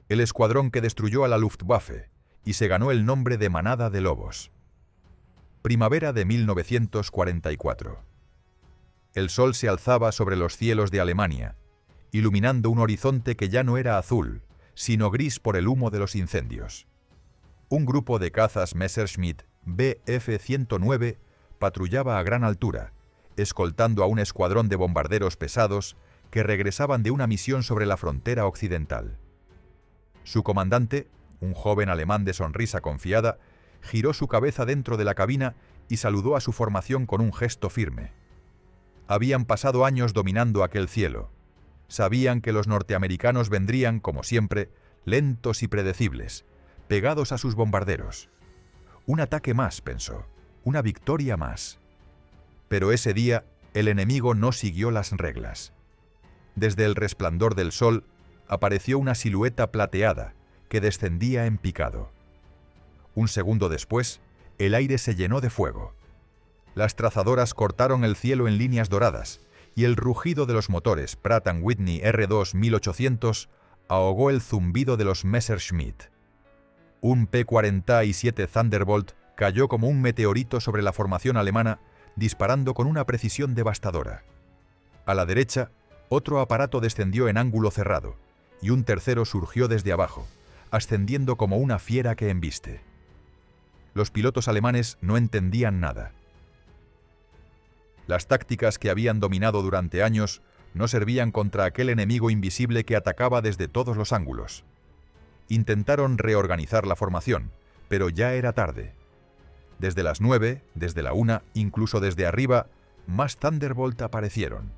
el escuadrón que destruyó a la Luftwaffe y se ganó el nombre de Manada de Lobos. Primavera de 1944. El sol se alzaba sobre los cielos de Alemania, iluminando un horizonte que ya no era azul, sino gris por el humo de los incendios. Un grupo de cazas Messerschmitt Bf-109 patrullaba a gran altura, escoltando a un escuadrón de bombarderos pesados que regresaban de una misión sobre la frontera occidental. Su comandante, un joven alemán de sonrisa confiada, giró su cabeza dentro de la cabina y saludó a su formación con un gesto firme. Habían pasado años dominando aquel cielo. Sabían que los norteamericanos vendrían, como siempre, lentos y predecibles, pegados a sus bombarderos. Un ataque más, pensó, una victoria más. Pero ese día, el enemigo no siguió las reglas. Desde el resplandor del sol, apareció una silueta plateada que descendía en picado. Un segundo después, el aire se llenó de fuego. Las trazadoras cortaron el cielo en líneas doradas, y el rugido de los motores Pratt & Whitney R2 1800 ahogó el zumbido de los Messerschmitt. Un P-47 Thunderbolt cayó como un meteorito sobre la formación alemana, disparando con una precisión devastadora. A la derecha, otro aparato descendió en ángulo cerrado, y un tercero surgió desde abajo, ascendiendo como una fiera que embiste. Los pilotos alemanes no entendían nada. Las tácticas que habían dominado durante años no servían contra aquel enemigo invisible que atacaba desde todos los ángulos. Intentaron reorganizar la formación, pero ya era tarde. Desde las 9, desde la 1, incluso desde arriba, más Thunderbolt aparecieron.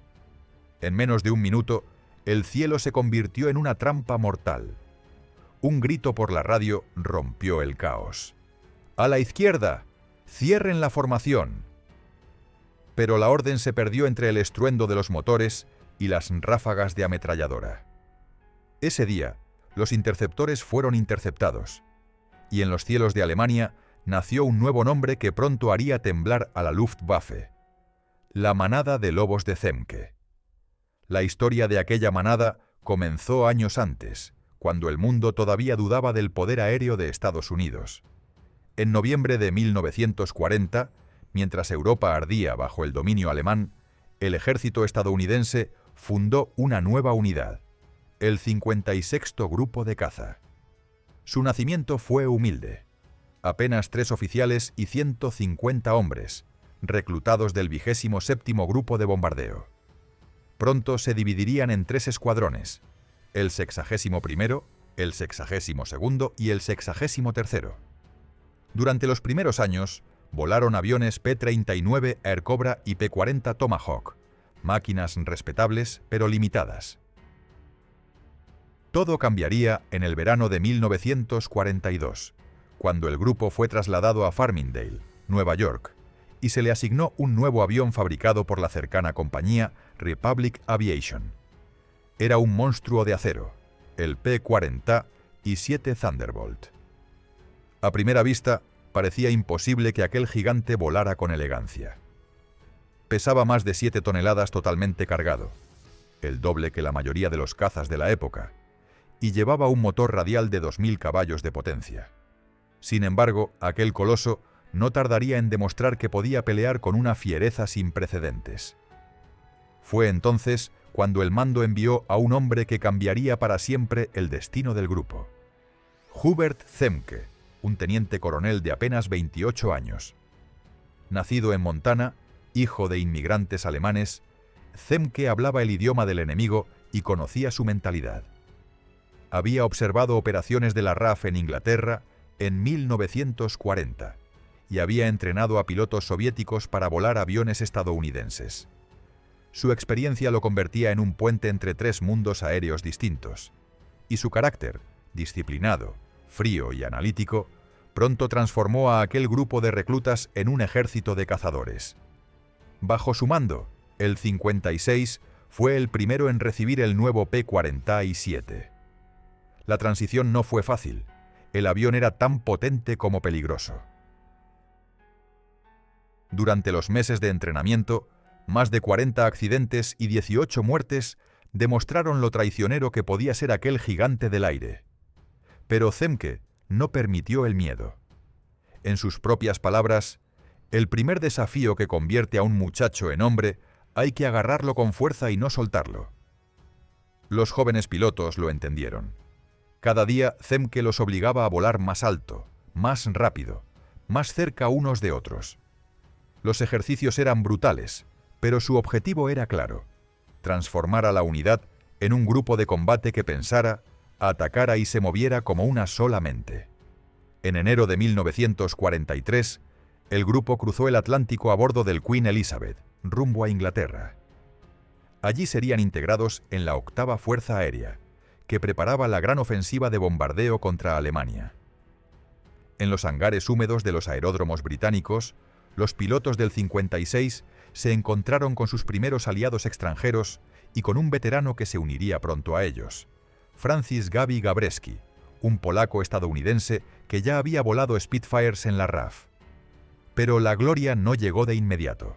En menos de un minuto, el cielo se convirtió en una trampa mortal. Un grito por la radio rompió el caos. ¡A la izquierda! ¡Cierren la formación! Pero la orden se perdió entre el estruendo de los motores y las ráfagas de ametralladora. Ese día, los interceptores fueron interceptados, y en los cielos de Alemania nació un nuevo nombre que pronto haría temblar a la Luftwaffe: la Manada de Lobos de Zemke. La historia de aquella manada comenzó años antes, cuando el mundo todavía dudaba del poder aéreo de Estados Unidos. En noviembre de 1940, mientras Europa ardía bajo el dominio alemán, el ejército estadounidense fundó una nueva unidad, el 56º Grupo de Caza. Su nacimiento fue humilde. Apenas 3 oficiales y 150 hombres, reclutados del 27º Grupo de Bombardeo. Pronto se dividirían en 3 escuadrones, el 61º, el 62º y el 63º. Durante los primeros años, volaron aviones P-39 Air Cobra y P-40 Tomahawk, máquinas respetables pero limitadas. Todo cambiaría en el verano de 1942, cuando el grupo fue trasladado a Farmingdale, Nueva York, y se le asignó un nuevo avión fabricado por la cercana compañía Republic Aviation. Era un monstruo de acero, el P-40 y 7 Thunderbolt. A primera vista, parecía imposible que aquel gigante volara con elegancia. Pesaba más de 7 toneladas totalmente cargado, el doble que la mayoría de los cazas de la época, y llevaba un motor radial de 2000 caballos de potencia. Sin embargo, aquel coloso no tardaría en demostrar que podía pelear con una fiereza sin precedentes. Fue entonces cuando el mando envió a un hombre que cambiaría para siempre el destino del grupo. Hubert Zemke, un teniente coronel de apenas 28 años. Nacido en Montana, hijo de inmigrantes alemanes, Zemke hablaba el idioma del enemigo y conocía su mentalidad. Había observado operaciones de la RAF en Inglaterra en 1940 y había entrenado a pilotos soviéticos para volar aviones estadounidenses. Su experiencia lo convertía en un puente entre 3 mundos aéreos distintos, y su carácter, disciplinado, frío y analítico, pronto transformó a aquel grupo de reclutas en un ejército de cazadores. Bajo su mando, el 56 fue el primero en recibir el nuevo P-47. La transición no fue fácil. El avión era tan potente como peligroso. Durante los meses de entrenamiento, más de 40 accidentes y 18 muertes demostraron lo traicionero que podía ser aquel gigante del aire. Pero Zemke no permitió el miedo. En sus propias palabras, el primer desafío que convierte a un muchacho en hombre hay que agarrarlo con fuerza y no soltarlo. Los jóvenes pilotos lo entendieron. Cada día Zemke los obligaba a volar más alto, más rápido, más cerca unos de otros. Los ejercicios eran brutales, pero su objetivo era claro: transformar a la unidad en un grupo de combate que pensara, atacara y se moviera como una sola mente. En enero de 1943, el grupo cruzó el Atlántico a bordo del Queen Elizabeth, rumbo a Inglaterra. Allí serían integrados en la 8ª Fuerza Aérea, que preparaba la gran ofensiva de bombardeo contra Alemania. En los hangares húmedos de los aeródromos británicos, los pilotos del 56 se encontraron con sus primeros aliados extranjeros y con un veterano que se uniría pronto a ellos, Francis Gabi Gabreski, un polaco estadounidense que ya había volado Spitfires en la RAF. Pero la gloria no llegó de inmediato.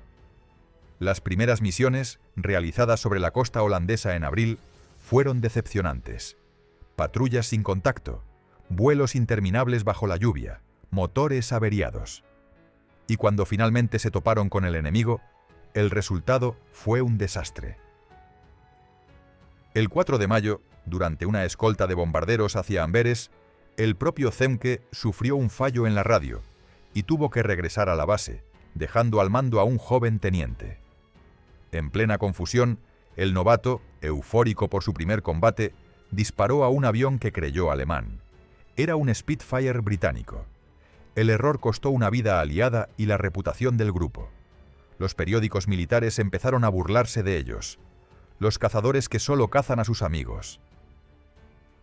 Las primeras misiones, realizadas sobre la costa holandesa en abril, fueron decepcionantes. Patrullas sin contacto, vuelos interminables bajo la lluvia, motores averiados. Y cuando finalmente se toparon con el enemigo, el resultado fue un desastre. El 4 de mayo, durante una escolta de bombarderos hacia Amberes, el propio Zemke sufrió un fallo en la radio y tuvo que regresar a la base, dejando al mando a un joven teniente. En plena confusión, el novato, eufórico por su primer combate, disparó a un avión que creyó alemán. Era un Spitfire británico. El error costó una vida aliada y la reputación del grupo. Los periódicos militares empezaron a burlarse de ellos. Los cazadores que solo cazan a sus amigos.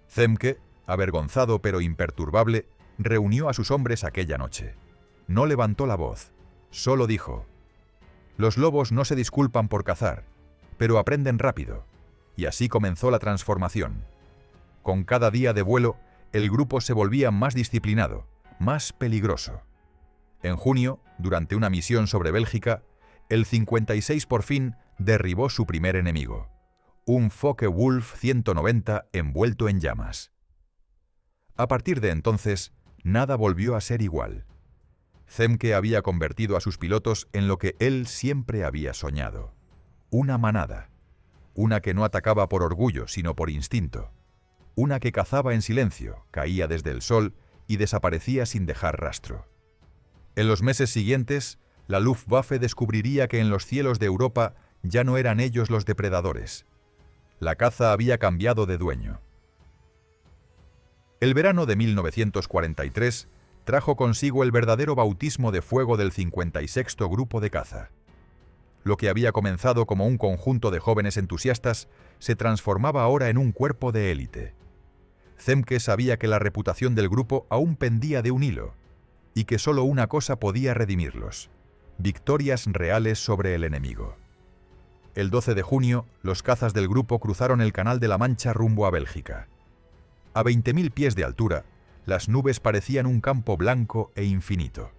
Zemke, avergonzado pero imperturbable, reunió a sus hombres aquella noche. No levantó la voz, solo dijo: «Los lobos no se disculpan por cazar, pero aprenden rápido». Y así comenzó la transformación. Con cada día de vuelo, el grupo se volvía más disciplinado, más peligroso. En junio, durante una misión sobre Bélgica, el 56 por fin derribó su primer enemigo, un Focke-Wulf 190 envuelto en llamas. A partir de entonces, nada volvió a ser igual. Zemke había convertido a sus pilotos en lo que él siempre había soñado: una manada, una que no atacaba por orgullo sino por instinto, una que cazaba en silencio, caía desde el sol y desaparecía sin dejar rastro. En los meses siguientes, la Luftwaffe descubriría que en los cielos de Europa ya no eran ellos los depredadores. La caza había cambiado de dueño. El verano de 1943 trajo consigo el verdadero bautismo de fuego del 56º Grupo de Caza. Lo que había comenzado como un conjunto de jóvenes entusiastas se transformaba ahora en un cuerpo de élite. Zemke sabía que la reputación del grupo aún pendía de un hilo, y que solo una cosa podía redimirlos: victorias reales sobre el enemigo. El 12 de junio, los cazas del grupo cruzaron el Canal de la Mancha rumbo a Bélgica. A 20.000 pies de altura, las nubes parecían un campo blanco e infinito.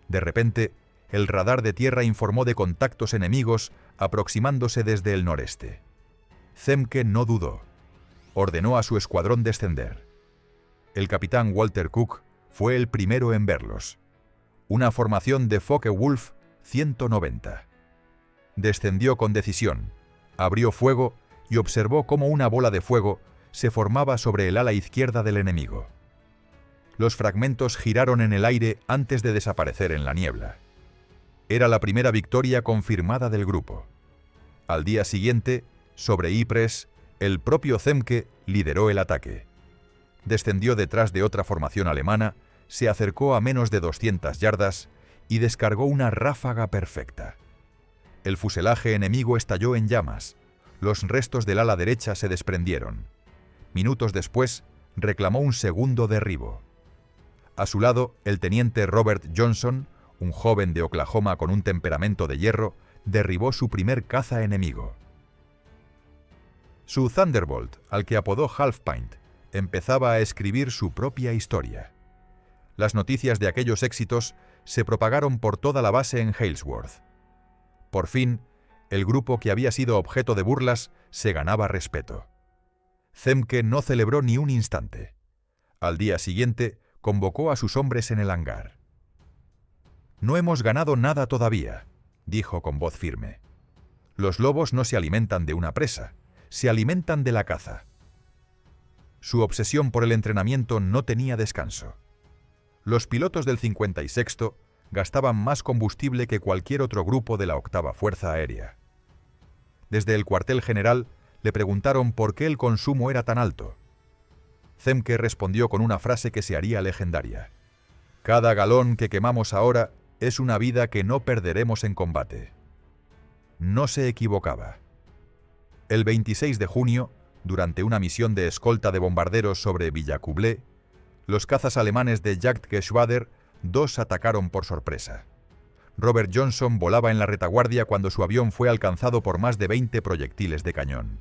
De repente, el radar de tierra informó de contactos enemigos aproximándose desde el noreste. Zemke no dudó. Ordenó a su escuadrón descender. El capitán Walter Cook fue el primero en verlos. Una formación de Focke-Wulf 190. Descendió con decisión, abrió fuego y observó cómo una bola de fuego se formaba sobre el ala izquierda del enemigo. Los fragmentos giraron en el aire antes de desaparecer en la niebla. Era la primera victoria confirmada del grupo. Al día siguiente, sobre Ypres, el propio Zemke lideró el ataque. Descendió detrás de otra formación alemana, se acercó a menos de 200 yardas y descargó una ráfaga perfecta. El fuselaje enemigo estalló en llamas. Los restos del ala derecha se desprendieron. Minutos después, reclamó un segundo derribo. A su lado, el teniente Robert Johnson, un joven de Oklahoma con un temperamento de hierro, derribó su primer caza enemigo. Su Thunderbolt, al que apodó Half Pint, empezaba a escribir su propia historia. Las noticias de aquellos éxitos se propagaron por toda la base en Halesworth. Por fin, el grupo que había sido objeto de burlas se ganaba respeto. Zemke no celebró ni un instante. Al día siguiente, convocó a sus hombres en el hangar. «No hemos ganado nada todavía», dijo con voz firme. «Los lobos no se alimentan de una presa, se alimentan de la caza». Su obsesión por el entrenamiento no tenía descanso. Los pilotos del 56º gastaban más combustible que cualquier otro grupo de la 8ª Fuerza Aérea. Desde el cuartel general le preguntaron por qué el consumo era tan alto. Zemke respondió con una frase que se haría legendaria: «Cada galón que quemamos ahora es una vida que no perderemos en combate». No se equivocaba. El 26 de junio, durante una misión de escolta de bombarderos sobre Villacoublay, los cazas alemanes de Jagdgeschwader 2 atacaron por sorpresa. Robert Johnson volaba en la retaguardia cuando su avión fue alcanzado por más de 20 proyectiles de cañón.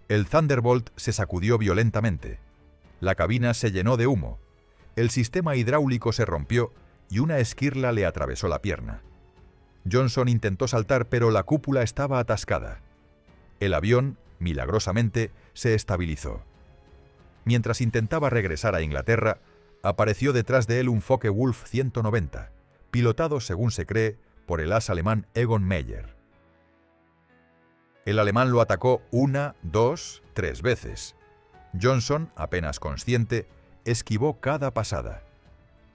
El Thunderbolt se sacudió violentamente. La cabina se llenó de humo. El sistema hidráulico se rompió y una esquirla le atravesó la pierna. Johnson intentó saltar, pero la cúpula estaba atascada. El avión, milagrosamente, se estabilizó. Mientras intentaba regresar a Inglaterra, apareció detrás de él un Focke-Wulf 190, pilotado, según se cree, por el as alemán Egon Meyer. El alemán lo atacó 1, 2, 3 veces. Johnson, apenas consciente, esquivó cada pasada.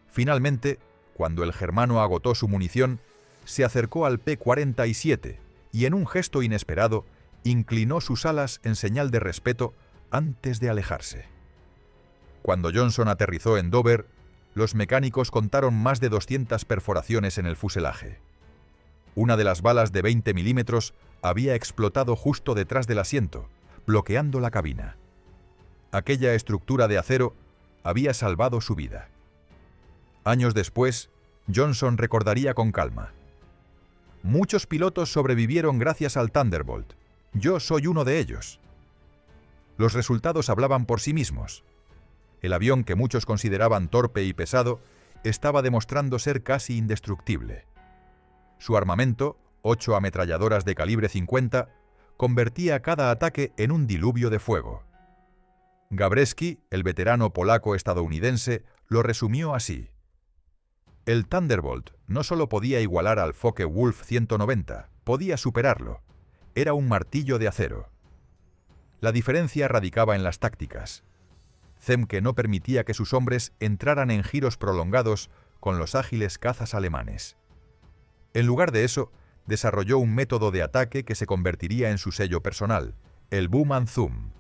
Finalmente, cuando el germano agotó su munición, se acercó al P-47 y, en un gesto inesperado, inclinó sus alas en señal de respeto antes de alejarse. Cuando Johnson aterrizó en Dover, los mecánicos contaron más de 200 perforaciones en el fuselaje. Una de las balas de 20 milímetros había explotado justo detrás del asiento, bloqueando la cabina. Aquella estructura de acero había salvado su vida. Años después, Johnson recordaría con calma: «Muchos pilotos sobrevivieron gracias al Thunderbolt. Yo soy uno de ellos». Los resultados hablaban por sí mismos. El avión, que muchos consideraban torpe y pesado, estaba demostrando ser casi indestructible. Su armamento, 8 ametralladoras de calibre 50, convertía cada ataque en un diluvio de fuego. Gabreski, el veterano polaco-estadounidense, lo resumió así: «El Thunderbolt no solo podía igualar al Focke-Wulf 190, podía superarlo. Era un martillo de acero». La diferencia radicaba en las tácticas. Zemke no permitía que sus hombres entraran en giros prolongados con los ágiles cazas alemanes. En lugar de eso, desarrolló un método de ataque que se convertiría en su sello personal, el Boom and Zoom.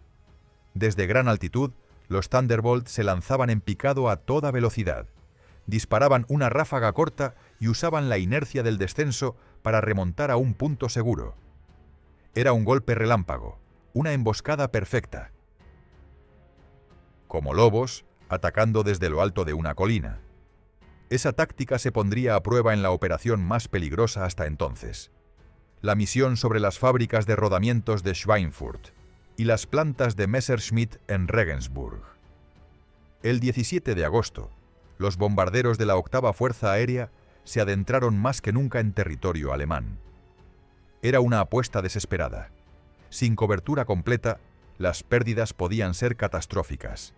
Desde gran altitud, los Thunderbolt se lanzaban en picado a toda velocidad. Disparaban una ráfaga corta y usaban la inercia del descenso para remontar a un punto seguro. Era un golpe relámpago, una emboscada perfecta. Como lobos, atacando desde lo alto de una colina. Esa táctica se pondría a prueba en la operación más peligrosa hasta entonces: la misión sobre las fábricas de rodamientos de Schweinfurt y las plantas de Messerschmitt en Regensburg. El 17 de agosto, los bombarderos de la 8ª Fuerza Aérea se adentraron más que nunca en territorio alemán. Era una apuesta desesperada. Sin cobertura completa, las pérdidas podían ser catastróficas.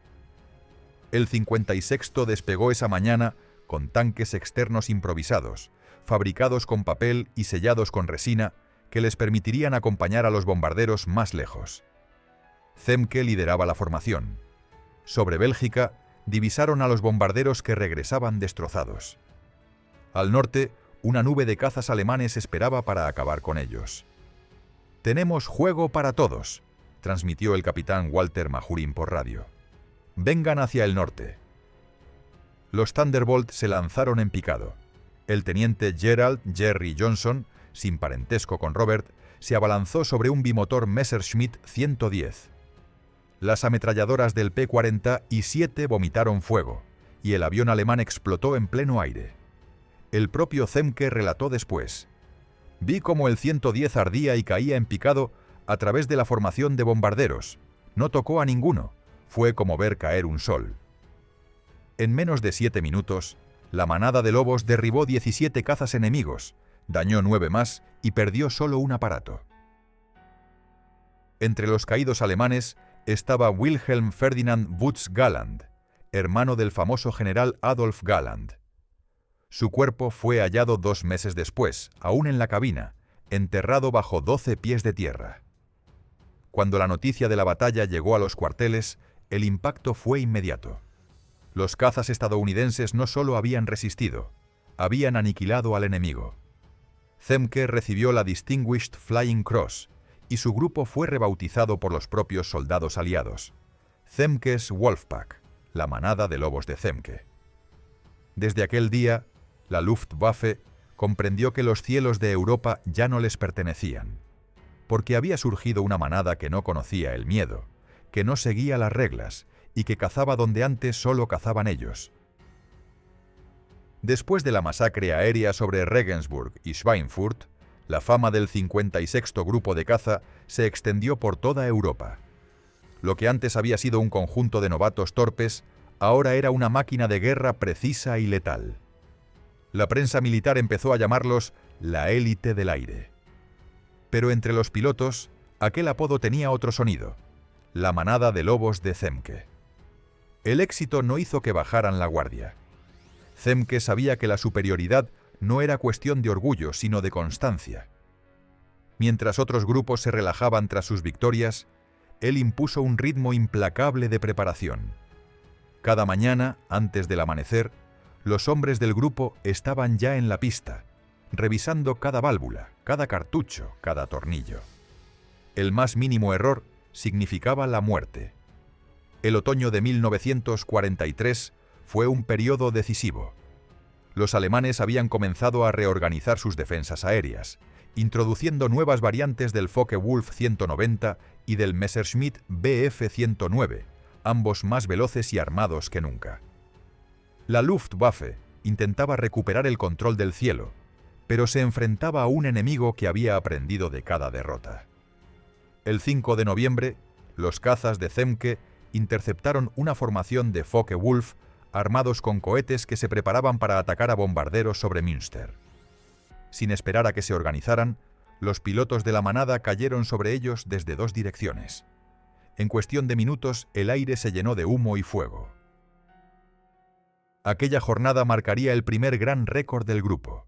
El 56º despegó esa mañana con tanques externos improvisados, fabricados con papel y sellados con resina, que les permitirían acompañar a los bombarderos más lejos. Zemke lideraba la formación. Sobre Bélgica, divisaron a los bombarderos que regresaban destrozados. Al norte, una nube de cazas alemanes esperaba para acabar con ellos. «Tenemos juego para todos», transmitió el capitán Walter Majurin por radio. «Vengan hacia el norte». Los Thunderbolt se lanzaron en picado. El teniente Gerald Jerry Johnson, sin parentesco con Robert, se abalanzó sobre un bimotor Messerschmitt 110. Las ametralladoras del P-47 vomitaron fuego, y el avión alemán explotó en pleno aire. El propio Zemke relató después: «Vi cómo el 110 ardía y caía en picado a través de la formación de bombarderos. No tocó a ninguno. Fue como ver caer un sol». En menos de 7 minutos, la manada de lobos derribó 17 cazas enemigos, dañó 9 más y perdió solo un aparato. Entre los caídos alemanes estaba Wilhelm Ferdinand Butz-Galland, hermano del famoso general Adolf Galland. Su cuerpo fue hallado 2 meses después, aún en la cabina, enterrado bajo 12 pies de tierra. Cuando la noticia de la batalla llegó a los cuarteles, el impacto fue inmediato. Los cazas estadounidenses no solo habían resistido, habían aniquilado al enemigo. Zemke recibió la Distinguished Flying Cross y su grupo fue rebautizado por los propios soldados aliados. Zemke's Wolfpack, la manada de lobos de Zemke. Desde aquel día, la Luftwaffe comprendió que los cielos de Europa ya no les pertenecían, porque había surgido una manada que no conocía el miedo, que no seguía las reglas y que cazaba donde antes solo cazaban ellos. Después de la masacre aérea sobre Regensburg y Schweinfurt, la fama del 56º Grupo de Caza se extendió por toda Europa. Lo que antes había sido un conjunto de novatos torpes, ahora era una máquina de guerra precisa y letal. La prensa militar empezó a llamarlos la élite del aire. Pero entre los pilotos, aquel apodo tenía otro sonido: la manada de lobos de Zemke. El éxito no hizo que bajaran la guardia. Zemke sabía que la superioridad no era cuestión de orgullo, sino de constancia. Mientras otros grupos se relajaban tras sus victorias, él impuso un ritmo implacable de preparación. Cada mañana, antes del amanecer, los hombres del grupo estaban ya en la pista, revisando cada válvula, cada cartucho, cada tornillo. El más mínimo error significaba la muerte. El otoño de 1943 fue un periodo decisivo. Los alemanes habían comenzado a reorganizar sus defensas aéreas, introduciendo nuevas variantes del Focke-Wulf 190 y del Messerschmitt Bf 109, ambos más veloces y armados que nunca. La Luftwaffe intentaba recuperar el control del cielo, pero se enfrentaba a un enemigo que había aprendido de cada derrota. El 5 de noviembre, los cazas de Zemke interceptaron una formación de Focke-Wulf armados con cohetes que se preparaban para atacar a bombarderos sobre Münster. Sin esperar a que se organizaran, los pilotos de la manada cayeron sobre ellos desde 2 direcciones. En cuestión de minutos, el aire se llenó de humo y fuego. Aquella jornada marcaría el primer gran récord del grupo: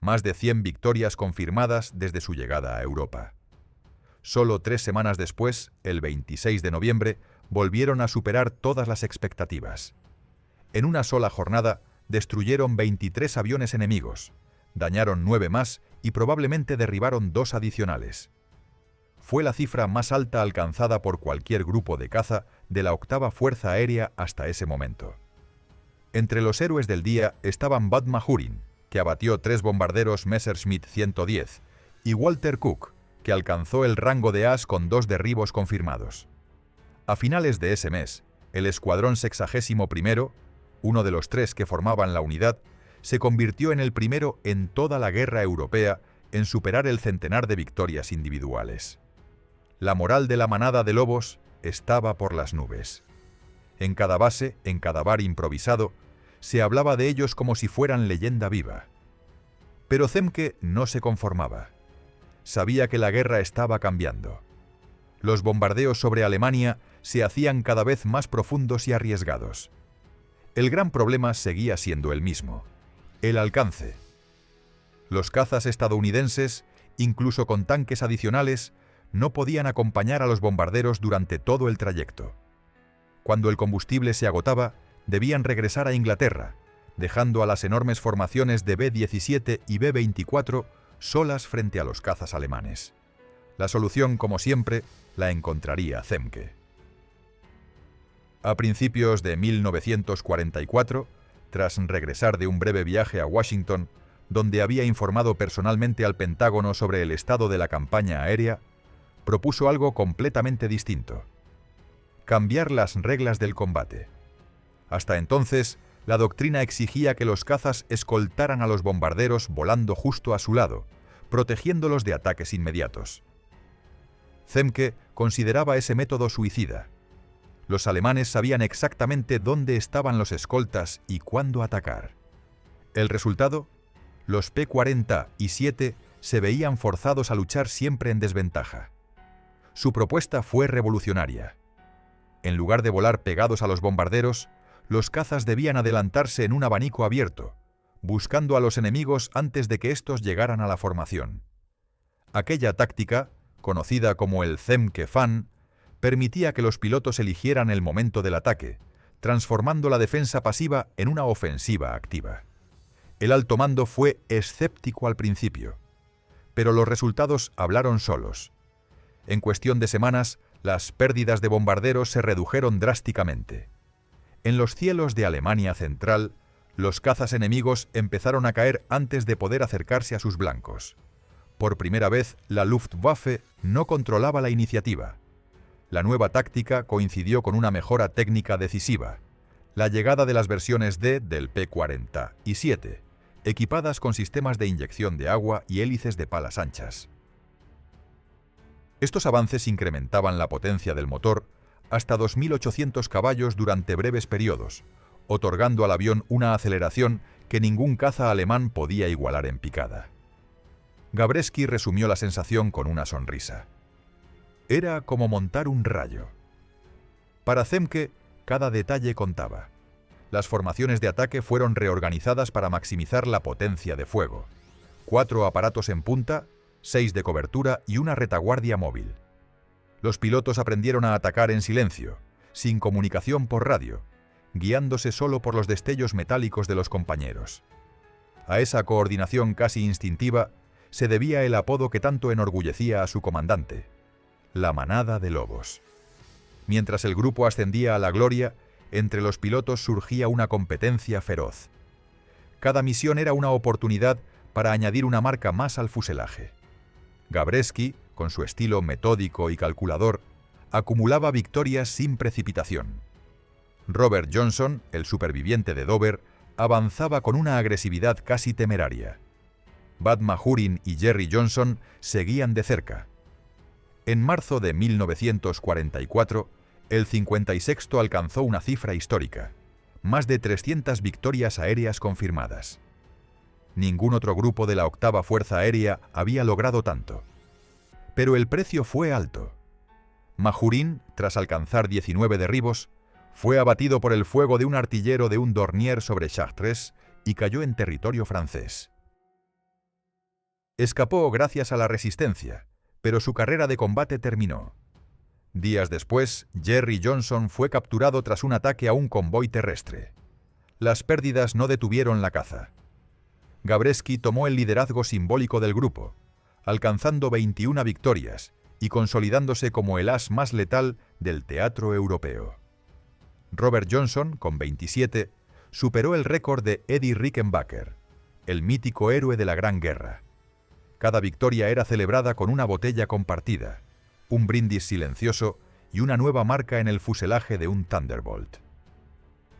más de 100 victorias confirmadas desde su llegada a Europa. Solo 3 semanas después, el 26 de noviembre, volvieron a superar todas las expectativas. En una sola jornada, destruyeron 23 aviones enemigos, dañaron 9 más y probablemente derribaron 2 adicionales. Fue la cifra más alta alcanzada por cualquier grupo de caza de la 8ª Fuerza Aérea hasta ese momento. Entre los héroes del día estaban Bud Mahurin, que abatió 3 bombarderos Messerschmitt 110, y Walter Cook, que alcanzó el rango de as con 2 derribos confirmados. A finales de ese mes, el Escuadrón 61º, uno de los 3 que formaban la unidad, se convirtió en el primero en toda la guerra europea en superar el centenar de victorias individuales. La moral de la manada de lobos estaba por las nubes. En cada base, en cada bar improvisado, se hablaba de ellos como si fueran leyenda viva. Pero Zemke no se conformaba. Sabía que la guerra estaba cambiando. Los bombardeos sobre Alemania se hacían cada vez más profundos y arriesgados. El gran problema seguía siendo el mismo: el alcance. Los cazas estadounidenses, incluso con tanques adicionales, no podían acompañar a los bombarderos durante todo el trayecto. Cuando el combustible se agotaba, debían regresar a Inglaterra, dejando a las enormes formaciones de B-17 y B-24 solas frente a los cazas alemanes. La solución, como siempre, la encontraría Zemke. A principios de 1944, tras regresar de un breve viaje a Washington, donde había informado personalmente al Pentágono sobre el estado de la campaña aérea, propuso algo completamente distinto: cambiar las reglas del combate. Hasta entonces, la doctrina exigía que los cazas escoltaran a los bombarderos volando justo a su lado, protegiéndolos de ataques inmediatos. Zemke consideraba ese método suicida. Los alemanes sabían exactamente dónde estaban los escoltas y cuándo atacar. El resultado: los P-40 y 7 se veían forzados a luchar siempre en desventaja. Su propuesta fue revolucionaria. En lugar de volar pegados a los bombarderos, los cazas debían adelantarse en un abanico abierto, buscando a los enemigos antes de que estos llegaran a la formación. Aquella táctica, conocida como el Zemke Fan, permitía que los pilotos eligieran el momento del ataque, transformando la defensa pasiva en una ofensiva activa. El alto mando fue escéptico al principio, pero los resultados hablaron solos. En cuestión de semanas, las pérdidas de bombarderos se redujeron drásticamente. En los cielos de Alemania Central, los cazas enemigos empezaron a caer antes de poder acercarse a sus blancos. Por primera vez, la Luftwaffe no controlaba la iniciativa. La nueva táctica coincidió con una mejora técnica decisiva, la llegada de las versiones D del P-40 y 7, equipadas con sistemas de inyección de agua y hélices de palas anchas. Estos avances incrementaban la potencia del motor hasta 2.800 caballos durante breves periodos, otorgando al avión una aceleración que ningún caza alemán podía igualar en picada. Gabreski resumió la sensación con una sonrisa. Era como montar un rayo. Para Zemke, cada detalle contaba. Las formaciones de ataque fueron reorganizadas para maximizar la potencia de fuego. 4 aparatos en punta, 6 de cobertura y una retaguardia móvil. Los pilotos aprendieron a atacar en silencio, sin comunicación por radio, guiándose solo por los destellos metálicos de los compañeros. A esa coordinación casi instintiva se debía el apodo que tanto enorgullecía a su comandante, la manada de lobos. Mientras el grupo ascendía a la gloria, entre los pilotos surgía una competencia feroz. Cada misión era una oportunidad para añadir una marca más al fuselaje. Gabreski, con su estilo metódico y calculador, acumulaba victorias sin precipitación. Robert Johnson, el superviviente de Dover, avanzaba con una agresividad casi temeraria. Bud Mahurin y Jerry Johnson seguían de cerca. En marzo de 1944, el 56º alcanzó una cifra histórica, más de 300 victorias aéreas confirmadas. Ningún otro grupo de la 8ª Fuerza Aérea había logrado tanto. Pero el precio fue alto. Mahurin, tras alcanzar 19 derribos, fue abatido por el fuego de un artillero de un Dornier sobre Chartres y cayó en territorio francés. Escapó gracias a la resistencia, pero su carrera de combate terminó. Días después, Jerry Johnson fue capturado tras un ataque a un convoy terrestre. Las pérdidas no detuvieron la caza. Gabreski tomó el liderazgo simbólico del grupo, alcanzando 21 victorias y consolidándose como el as más letal del teatro europeo. Robert Johnson, con 27, superó el récord de Eddie Rickenbacker, el mítico héroe de la Gran Guerra. Cada victoria era celebrada con una botella compartida, un brindis silencioso y una nueva marca en el fuselaje de un Thunderbolt.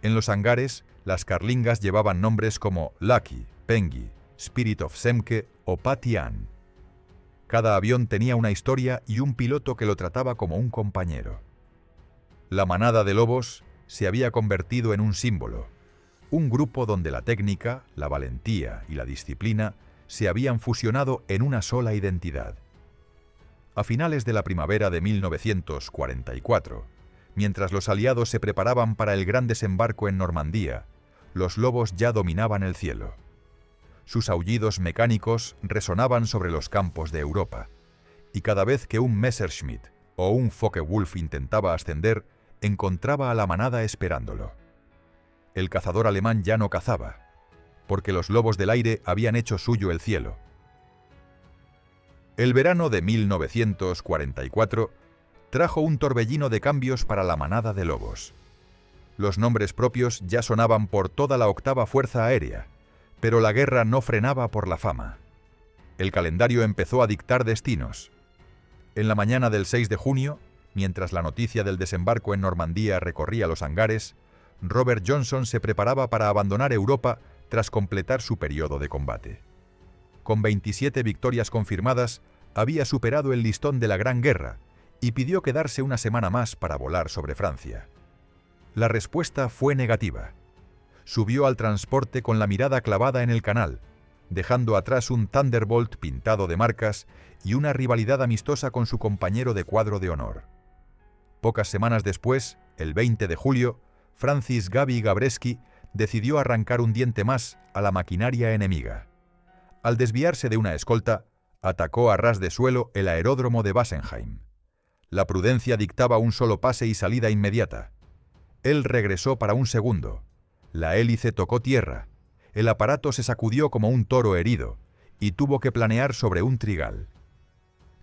En los hangares, las carlingas llevaban nombres como Lucky, Pengy, Spirit of Zemke o Patty Ann. Cada avión tenía una historia y un piloto que lo trataba como un compañero. La manada de lobos se había convertido en un símbolo, un grupo donde la técnica, la valentía y la disciplina se habían fusionado en una sola identidad. A finales de la primavera de 1944, mientras los aliados se preparaban para el gran desembarco en Normandía, los lobos ya dominaban el cielo. Sus aullidos mecánicos resonaban sobre los campos de Europa, y cada vez que un Messerschmitt o un Focke-Wulf intentaba ascender, encontraba a la manada esperándolo. El cazador alemán ya no cazaba, porque los lobos del aire habían hecho suyo el cielo. El verano de 1944 trajo un torbellino de cambios para la manada de lobos. Los nombres propios ya sonaban por toda la 8ª Fuerza Aérea, pero la guerra no frenaba por la fama. El calendario empezó a dictar destinos. En la mañana del 6 de junio, mientras la noticia del desembarco en Normandía recorría los hangares, Robert Johnson se preparaba para abandonar Europa tras completar su periodo de combate. Con 27 victorias confirmadas, había superado el listón de la Gran Guerra y pidió quedarse una semana más para volar sobre Francia. La respuesta fue negativa. Subió al transporte con la mirada clavada en el canal, dejando atrás un Thunderbolt pintado de marcas y una rivalidad amistosa con su compañero de cuadro de honor. Pocas semanas después, el 20 de julio, Francis Gaby Gabreski decidió arrancar un diente más a la maquinaria enemiga. Al desviarse de una escolta, atacó a ras de suelo el aeródromo de Wassenheim. La prudencia dictaba un solo pase y salida inmediata. Él regresó para un segundo. La hélice tocó tierra. El aparato se sacudió como un toro herido y tuvo que planear sobre un trigal.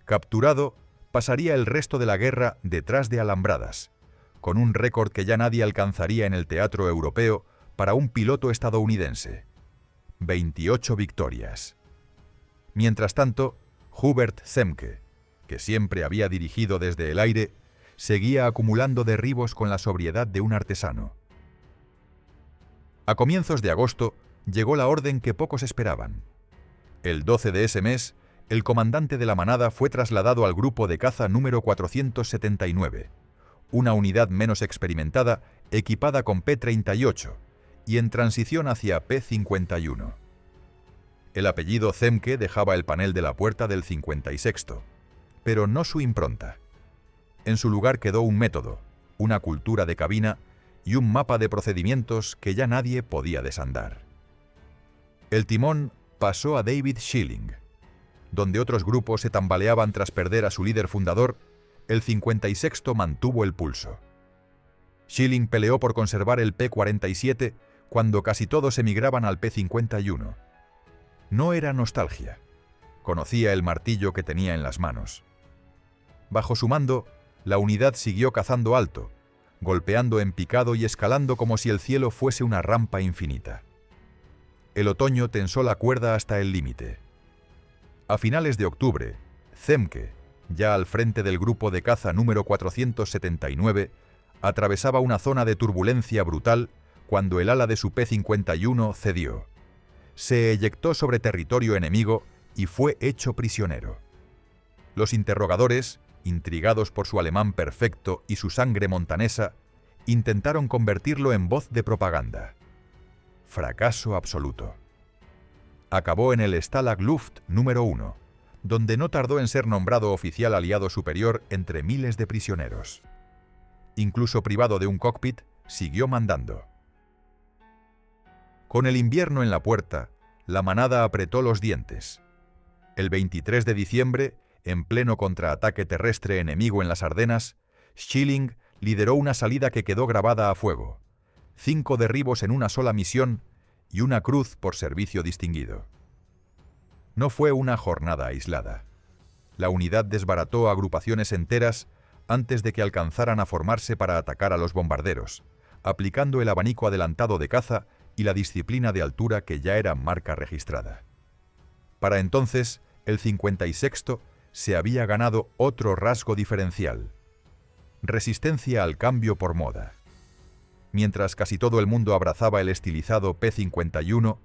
Capturado, pasaría el resto de la guerra detrás de alambradas, con un récord que ya nadie alcanzaría en el teatro europeo para un piloto estadounidense. 28 victorias. Mientras tanto, Hubert Zemke, que siempre había dirigido desde el aire, seguía acumulando derribos con la sobriedad de un artesano. A comienzos de agosto llegó la orden que pocos esperaban. El 12 de ese mes, el comandante de la manada fue trasladado al grupo de caza número 479, una unidad menos experimentada equipada con P-38 y en transición hacia P-51. El apellido Zemke dejaba el panel de la puerta del 56º, pero no su impronta. En su lugar quedó un método, una cultura de cabina y un mapa de procedimientos que ya nadie podía desandar. El timón pasó a David Schilling. Donde otros grupos se tambaleaban tras perder a su líder fundador, el 56º mantuvo el pulso. Schilling peleó por conservar el P-47 cuando casi todos emigraban al P-51. No era nostalgia. Conocía el martillo que tenía en las manos. Bajo su mando, la unidad siguió cazando alto, golpeando en picado y escalando como si el cielo fuese una rampa infinita. El otoño tensó la cuerda hasta el límite. A finales de octubre, Zemke, ya al frente del grupo de caza número 479, atravesaba una zona de turbulencia brutal cuando el ala de su P-51 cedió. Se eyectó sobre territorio enemigo y fue hecho prisionero. Los interrogadores, intrigados por su alemán perfecto y su sangre montanesa, intentaron convertirlo en voz de propaganda. Fracaso absoluto. Acabó en el Stalag Luft número 1, donde no tardó en ser nombrado oficial aliado superior entre miles de prisioneros. Incluso privado de un cockpit, siguió mandando. Con el invierno en la puerta, la manada apretó los dientes. El 23 de diciembre, en pleno contraataque terrestre enemigo en las Ardenas, Schilling lideró una salida que quedó grabada a fuego. 5 derribos en una sola misión y una cruz por servicio distinguido. No fue una jornada aislada. La unidad desbarató agrupaciones enteras antes de que alcanzaran a formarse para atacar a los bombarderos, aplicando el abanico adelantado de caza y la disciplina de altura que ya era marca registrada. Para entonces, el 56º se había ganado otro rasgo diferencial: resistencia al cambio por moda. Mientras casi todo el mundo abrazaba el estilizado P-51,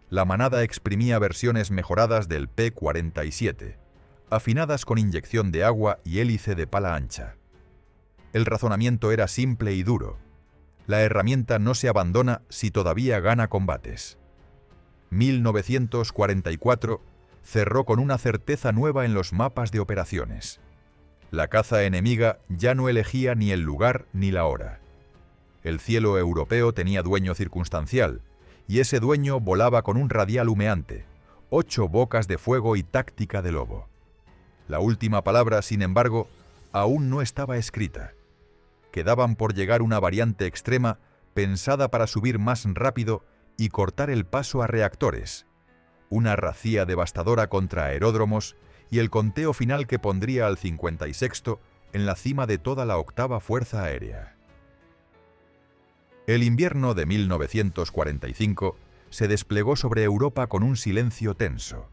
la manada exprimía versiones mejoradas del P-47, afinadas con inyección de agua y hélice de pala ancha. El razonamiento era simple y duro. La herramienta no se abandona si todavía gana combates. 1944 cerró con una certeza nueva en los mapas de operaciones. La caza enemiga ya no elegía ni el lugar ni la hora. El cielo europeo tenía dueño circunstancial, y ese dueño volaba con un radial humeante, 8 bocas de fuego y táctica de lobo. La última palabra, sin embargo, aún no estaba escrita. Quedaban por llegar una variante extrema pensada para subir más rápido y cortar el paso a reactores, una racía devastadora contra aeródromos y el conteo final que pondría al 56º en la cima de toda la 8ª Fuerza Aérea. El invierno de 1945 se desplegó sobre Europa con un silencio tenso,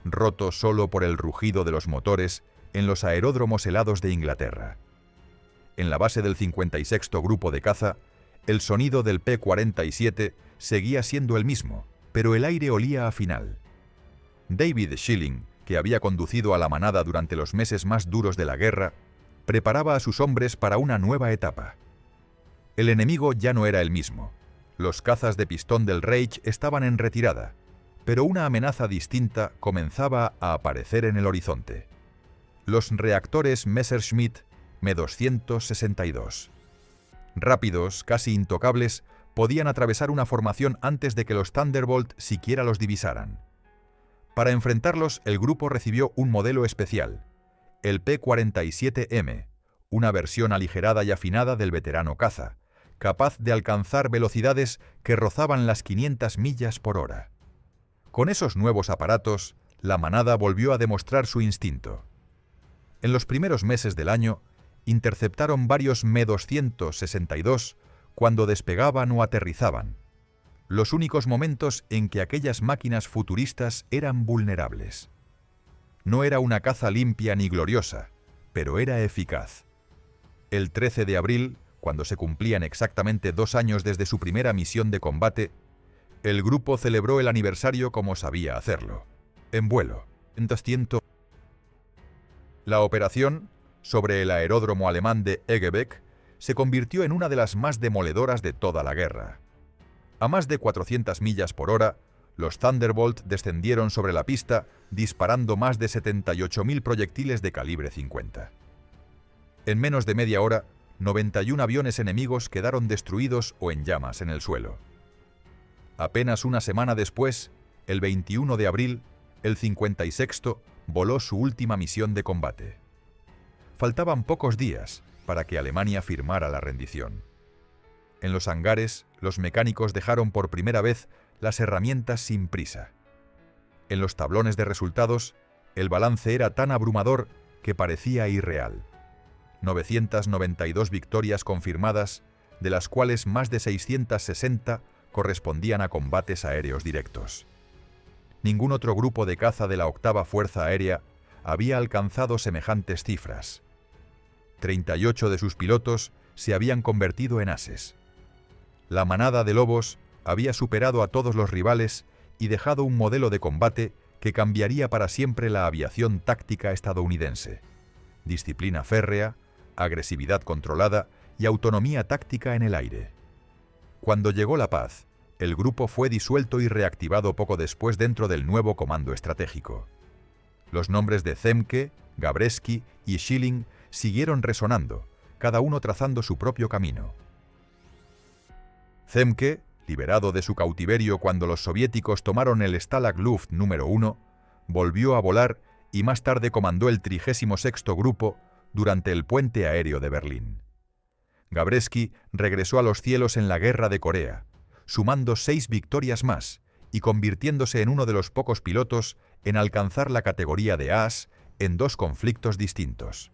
roto solo por el rugido de los motores en los aeródromos helados de Inglaterra. En la base del 56º Grupo de Caza, el sonido del P-47 seguía siendo el mismo, pero el aire olía a final. David Schilling, que había conducido a la manada durante los meses más duros de la guerra, preparaba a sus hombres para una nueva etapa. El enemigo ya no era el mismo. Los cazas de pistón del Reich estaban en retirada, pero una amenaza distinta comenzaba a aparecer en el horizonte: los reactores Messerschmitt M262. Rápidos, casi intocables, podían atravesar una formación antes de que los Thunderbolt siquiera los divisaran. Para enfrentarlos, el grupo recibió un modelo especial, el P-47M, una versión aligerada y afinada del veterano caza, capaz de alcanzar velocidades que rozaban las 500 millas por hora. Con esos nuevos aparatos, la manada volvió a demostrar su instinto. En los primeros meses del año, interceptaron varios Me-262 cuando despegaban o aterrizaban, los únicos momentos en que aquellas máquinas futuristas eran vulnerables. No era una caza limpia ni gloriosa, pero era eficaz. El 13 de abril, cuando se cumplían exactamente 2 años desde su primera misión de combate, el grupo celebró el aniversario como sabía hacerlo, en vuelo, en 200. La operación, sobre el aeródromo alemán de Eggebek, se convirtió en una de las más demoledoras de toda la guerra. A más de 400 millas por hora, los Thunderbolt descendieron sobre la pista disparando más de 78.000 proyectiles de calibre 50. En menos de media hora, 91 aviones enemigos quedaron destruidos o en llamas en el suelo. Apenas una semana después, el 21 de abril, el 56º voló su última misión de combate. Faltaban pocos días para que Alemania firmara la rendición. En los hangares, los mecánicos dejaron por primera vez las herramientas sin prisa. En los tablones de resultados, el balance era tan abrumador que parecía irreal. 992 victorias confirmadas, de las cuales más de 660 correspondían a combates aéreos directos. Ningún otro grupo de caza de la 8ª Fuerza Aérea había alcanzado semejantes cifras. 38 de sus pilotos se habían convertido en ases. La manada de lobos había superado a todos los rivales y dejado un modelo de combate que cambiaría para siempre la aviación táctica estadounidense. Disciplina férrea, agresividad controlada y autonomía táctica en el aire. Cuando llegó la paz, el grupo fue disuelto y reactivado poco después dentro del nuevo comando estratégico. Los nombres de Zemke, Gabreski y Schilling siguieron resonando, cada uno trazando su propio camino. Zemke, liberado de su cautiverio cuando los soviéticos tomaron el Stalag Luft número 1, volvió a volar y más tarde comandó el 36º Grupo durante el puente aéreo de Berlín. Gabreski regresó a los cielos en la Guerra de Corea, sumando 6 victorias más y convirtiéndose en uno de los pocos pilotos en alcanzar la categoría de As en 2 conflictos distintos.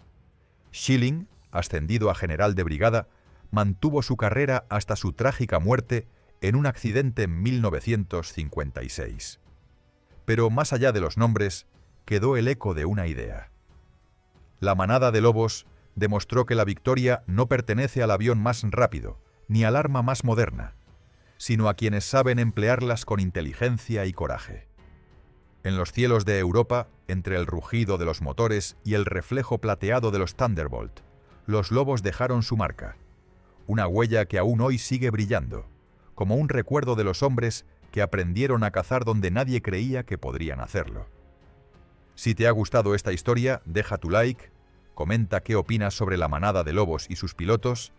Schilling, ascendido a general de brigada, mantuvo su carrera hasta su trágica muerte en un accidente en 1956. Pero más allá de los nombres, quedó el eco de una idea. La manada de lobos demostró que la victoria no pertenece al avión más rápido, ni al arma más moderna, sino a quienes saben emplearlas con inteligencia y coraje. En los cielos de Europa, entre el rugido de los motores y el reflejo plateado de los Thunderbolt, los lobos dejaron su marca, una huella que aún hoy sigue brillando, como un recuerdo de los hombres que aprendieron a cazar donde nadie creía que podrían hacerlo. Si te ha gustado esta historia, deja tu like, comenta qué opinas sobre la manada de lobos y sus pilotos,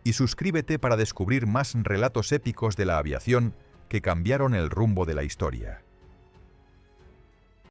y suscríbete para descubrir más relatos épicos de la aviación que cambiaron el rumbo de la historia.